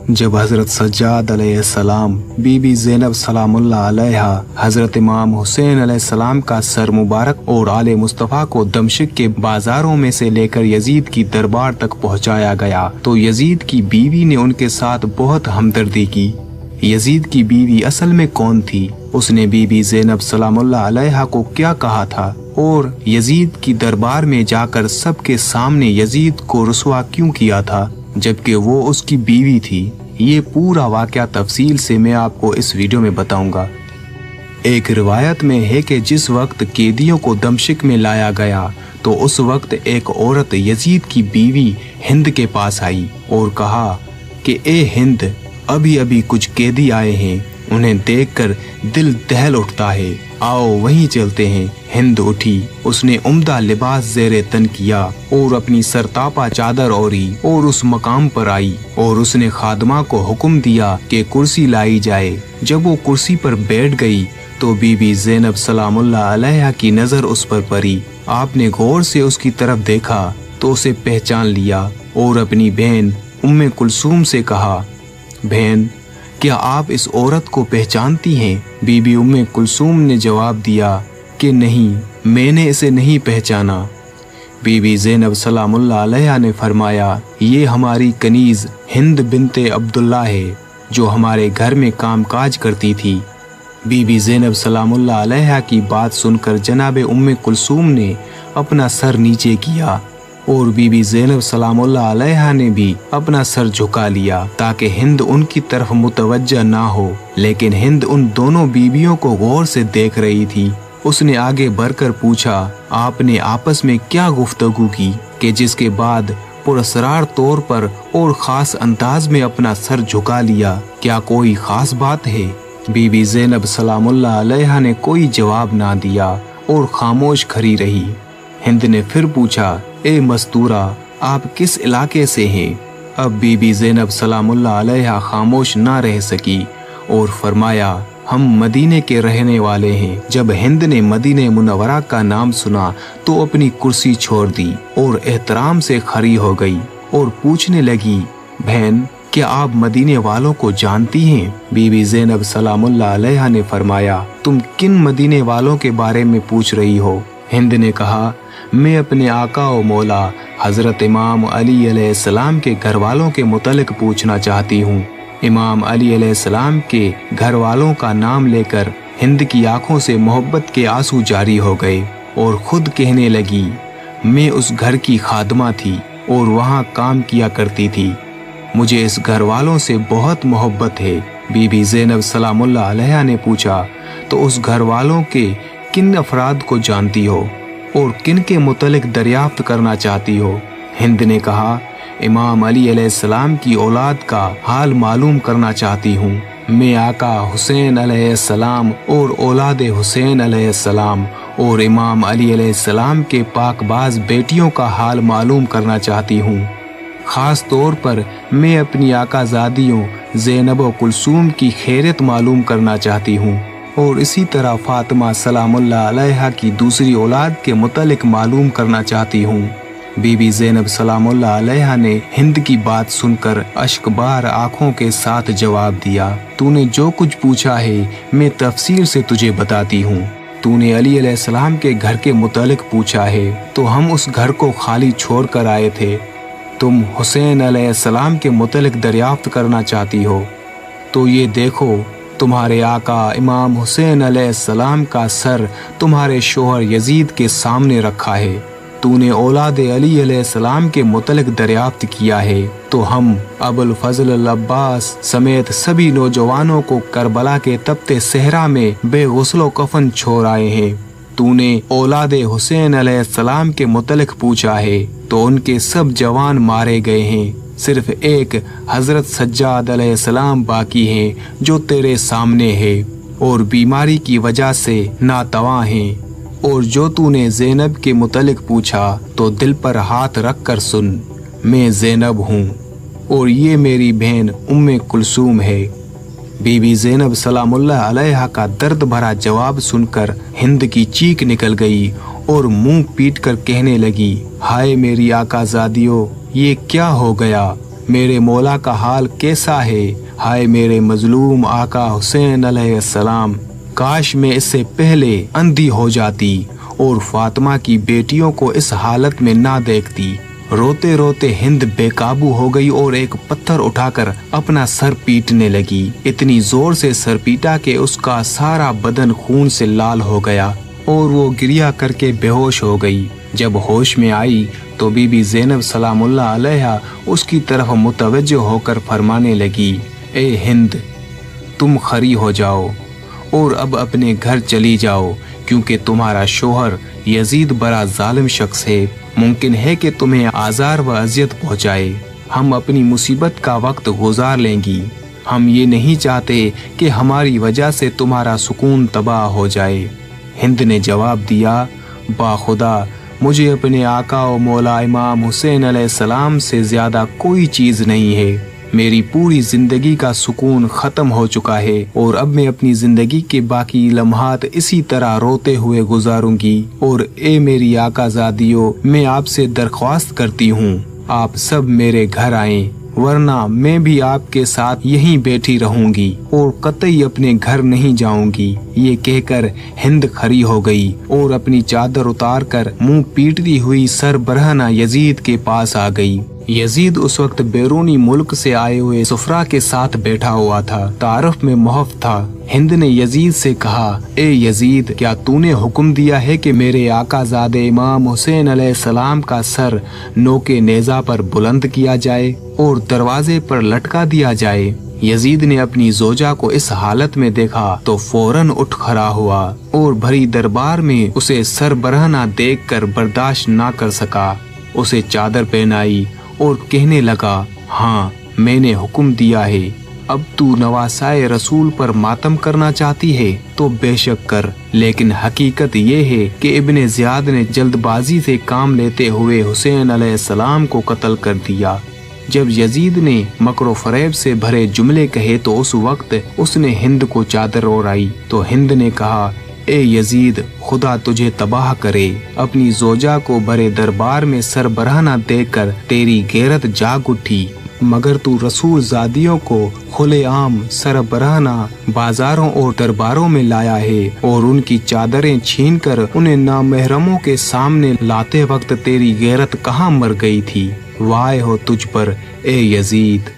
जब हज़रत सज्जाद अलैहिस्सलाम, बीबी ज़ैनब सलामुल्लाह अलैहा, हज़रत इमाम हुसैन अलैहिस्सलाम का सर मुबारक और आले मुस्तफ़ा को दमश्क के बाजारों में से लेकर यजीद की दरबार तक पहुंचाया गया तो यजीद की बीवी ने उनके साथ बहुत हमदर्दी की। यजीद की बीवी असल में कौन थी, उसने बीबी ज़ैनब सलामुल्लाह अलैहा को क्या कहा था और यजीद की दरबार में जाकर सबके सामने यजीद को रुसवा क्यों किया था जबकि वो उसकी बीवी थी, ये पूरा वाक़या तफसील से मैं आपको इस वीडियो में बताऊंगा। एक रिवायत में है कि जिस वक्त कैदियों को दमश्क में लाया गया तो उस वक्त एक औरत यजीद की बीवी हिंद के पास आई और कहा कि ए हिंद, अभी अभी कुछ कैदी आए हैं, उन्हें देखकर दिल दहल उठता है, आओ वहीं चलते हैं। हिंद उठी, उसने उम्दा लिबास ज़ेरे तन किया और अपनी सरतापा चादर ओढ़ी और उस मकाम पर आई और उसने खादमा को हुक्म दिया कि कुर्सी लाई जाए। जब वो कुर्सी पर बैठ गई तो बीबी ज़ैनब सलामुल्लाह अलैहा की नज़र उस पर पड़ी। आपने गौर से उसकी तरफ देखा तो उसे पहचान लिया और अपनी बहन उम्मे कुलसूम से कहा, बहन क्या आप इस औरत को पहचानती हैं? बीबी उम्मे कुलसूम ने जवाब दिया कि नहीं, मैंने इसे नहीं पहचाना। बीबी ज़ैनब सलामुल्लाह अलैहा ने फरमाया, ये हमारी कनीज़ हिंद बिनते अब्दुल्ला है जो हमारे घर में कामकाज करती थी। बीबी ज़ैनब सलामुल्लाह अलैहा की बात सुनकर जनाब उम्मे कुलसूम ने अपना सर नीचे किया और बीबी ज़ैनब सलामुल्लाह अलैहा ने भी अपना सर झुका लिया ताकि हिंद उनकी तरफ मुतवज्जा ना हो, लेकिन हिंद उन दोनों बीबियों को गौर से देख रही थी। उसने आगे बढ़कर पूछा, आपने आपस में क्या गुफ्तगू की कि जिसके बाद पुरस्रार तौर पर और ख़ास अंदाज में अपना सर झुका लिया, क्या कोई ख़ास बात है? बीबी ज़ैनब सलामुल्लाह अलैहा ने कोई जवाब ना दिया और खामोश खड़ी रही। हिंद ने फिर पूछा, ए मस्तूरा, आप किस इलाके से हैं? अब बीबी ज़ैनब सलामुल्लाह अलैहा खामोश ना रह सकी और फरमाया, हम मदीने के रहने वाले हैं। जब हिंद ने मदीने मुनव्वरा का नाम सुना तो अपनी कुर्सी छोड़ दी और एहतराम से खड़ी हो गई और पूछने लगी, बहन क्या आप मदीने वालों को जानती हैं? बीबी ज़ैनब सलामुल्लाह अलैहा ने फरमाया, तुम किन मदीने वालों के बारे में पूछ रही हो? हिंद ने कहा, मैं अपने आका व मौला हज़रत इमाम अली अलैहिस्सलाम के घर वालों के मुतल्लिक़ पूछना चाहती हूँ। इमाम अली अलैहिस्सलाम के घर वालों का नाम लेकर हिंद की आंखों से मोहब्बत के आंसू जारी हो गए और खुद कहने लगी, मैं उस घर की खादमा थी और वहाँ काम किया करती थी, मुझे इस घर वालों से बहुत मोहब्बत है। बीबी ज़ैनब सलामुल्लाह अलैहा ने पूछा, तो उस घर वालों के किन अफराद को जानती हो और किन के मुतल्लिक़ दरियाफ्त करना चाहती हो? हिंद ने कहा, इमाम अली अलैहिस्सलाम की औलाद का हाल मालूम करना चाहती हूँ। मैं आका हुसैन अलैहिस्सलाम और औलाद हुसैन अलैहिस्सलाम और इमाम अली अलैहिस्सलाम के पाकबाज बेटियों का हाल मालूम करना चाहती हूँ। ख़ास तौर पर मैं अपनी आकाज़ादियों ज़ैनब व कुलसूम की खैरियत मालूम करना चाहती हूँ और इसी तरह फ़ातिमा सलामुल्लाह अलैहा की दूसरी औलाद के मुतल्लिक़ मालूम करना चाहती हूँ। बीबी ज़ैनब सलामुल्लाह अलैहा ने हिंद की बात सुनकर अश्कबार आँखों के साथ जवाब दिया, तूने जो कुछ पूछा है मैं तफसील से तुझे बताती हूँ। तूने अली अलैहिस्सलाम के घर के मुतालिक पूछा है तो हम उस घर को खाली छोड़ कर आए थे। तुम हुसैन अलैहिस्सलाम के मुतालिक दरियाफ्त करना चाहती हो तो ये देखो, तुम्हारे आका इमाम हुसैन अलैहिस्सलाम का सर तुम्हारे शोहर यजीद के सामने रखा है। तूने औलाद अली अलैहिस्सलाम के मुतल्लिक़ दरियाफ्त किया है तो हम अबुल फजल अल अब्बास समेत सभी नौजवानों को करबला के तपते सहरा में बेगुस्लो कफन छोड़ आए हैं। तूने औलाद हुसैन अलैहिस्सलाम के मुतल्लिक़ पूछा है तो उनके सब जवान मारे गए हैं, सिर्फ एक हज़रत सज्जाद अलैहिस्सलाम बाकी हैं जो तेरे सामने है और बीमारी की वजह से नातवा हैं। और जो तूने ज़ैनब के मुतल्लिक़ पूछा तो दिल पर हाथ रख कर सुन, मैं ज़ैनब हूँ और ये मेरी बहन उम्मे कुलसूम है। बीबी ज़ैनब सलामुल्लाह अलैहा का दर्द भरा जवाब सुनकर हिंद की चीख निकल गई और मुंह पीट कर कहने लगी, हाय मेरी आकाज़ादियों, ये क्या हो गया? मेरे मौला का हाल कैसा है, हाय मेरे मजलूम आका हुसैन अलैहिस्सलाम, काश मैं इससे पहले अंधी हो जाती और फातिमा की बेटियों को इस हालत में ना देखती। रोते रोते हिंद बेकाबू हो गई और एक पत्थर उठाकर अपना सर पीटने लगी। इतनी जोर से सर पीटा कि उसका सारा बदन खून से लाल हो गया और वो गिरिया करके बेहोश हो गई। जब होश में आई तो बीबी ज़ैनब सलामुल्लाह अलैहा उसकी तरफ मुतवज्जो होकर फरमाने लगी, ए हिंद, तुम खरी हो जाओ और अब अपने घर चली जाओ, क्योंकि तुम्हारा शोहर यजीद बड़ा जालिम शख्स है, मुमकिन है कि तुम्हें आज़ार व अजियत पहुँचाए। हम अपनी मुसीबत का वक्त गुजार लेंगी। हम ये नहीं चाहते कि हमारी वजह से तुम्हारा सुकून तबाह हो जाए। हिंद ने जवाब दिया, बाखुदा मुझे अपने आका और मौला इमाम हुसैन अलैहिस्सलाम से ज्यादा कोई चीज नहीं है। मेरी पूरी जिंदगी का सुकून खत्म हो चुका है और अब मैं अपनी जिंदगी के बाकी लम्हात इसी तरह रोते हुए गुजारूंगी। और ए मेरी आकाज़ादियों, मैं आपसे दरख्वास्त करती हूँ, आप सब मेरे घर आएं, वरना मैं भी आपके साथ यहीं बैठी रहूंगी और कतई अपने घर नहीं जाऊंगी। ये कहकर हिंद खड़ी हो गई और अपनी चादर उतारकर मुंह पीटती हुई सरबराहना यजीद के पास आ गई। यजीद उस वक्त बैरूनी मुल्क से आए हुए सुफरा के साथ बैठा हुआ था, तारफ में मुहफ था। हिंद ने यजीद से कहा, ए यजीद, क्या तूने हुक्म दिया है कि मेरे आकाज़ादे इमाम हुसैन अलैहिस्सलाम का सर नोके नेजा पर बुलंद किया जाए और दरवाजे पर लटका दिया जाए? यजीद ने अपनी जोजा को इस हालत में देखा तो फौरन उठ खड़ा हुआ और भरी दरबार में उसे सरबराहना देखकर बर्दाश्त ना कर सका। उसे चादर पहनाई और कहने लगा, हाँ, मैंने हुक्म दिया है। अब तू नवासाए रसूल पर मातम करना चाहती है तो बेशक कर, लेकिन हकीकत ये है कि इब्ने ज़ियाद ने जल्दबाजी से काम लेते हुए हुसैन अलैहिस्सलाम को कत्ल कर दिया। जब यजीद ने मकरो फरेब से भरे जुमले कहे तो उस वक्त उसने हिंद को चादर ओढ़ाई तो हिंद ने कहा, ए यजीद, खुदा तुझे तबाह करे। अपनी जोजा को भरे दरबार में सरबराहना देखकर तेरी गैरत जाग उठी, मगर तू रसूल ज़ादियों को खुलेआम सरबराहना बाजारों और दरबारों में लाया है और उनकी चादरें छीनकर उन्हें नामहरमों के सामने लाते वक्त तेरी गैरत कहाँ मर गई थी? वाह हो तुझ पर ए यजीद।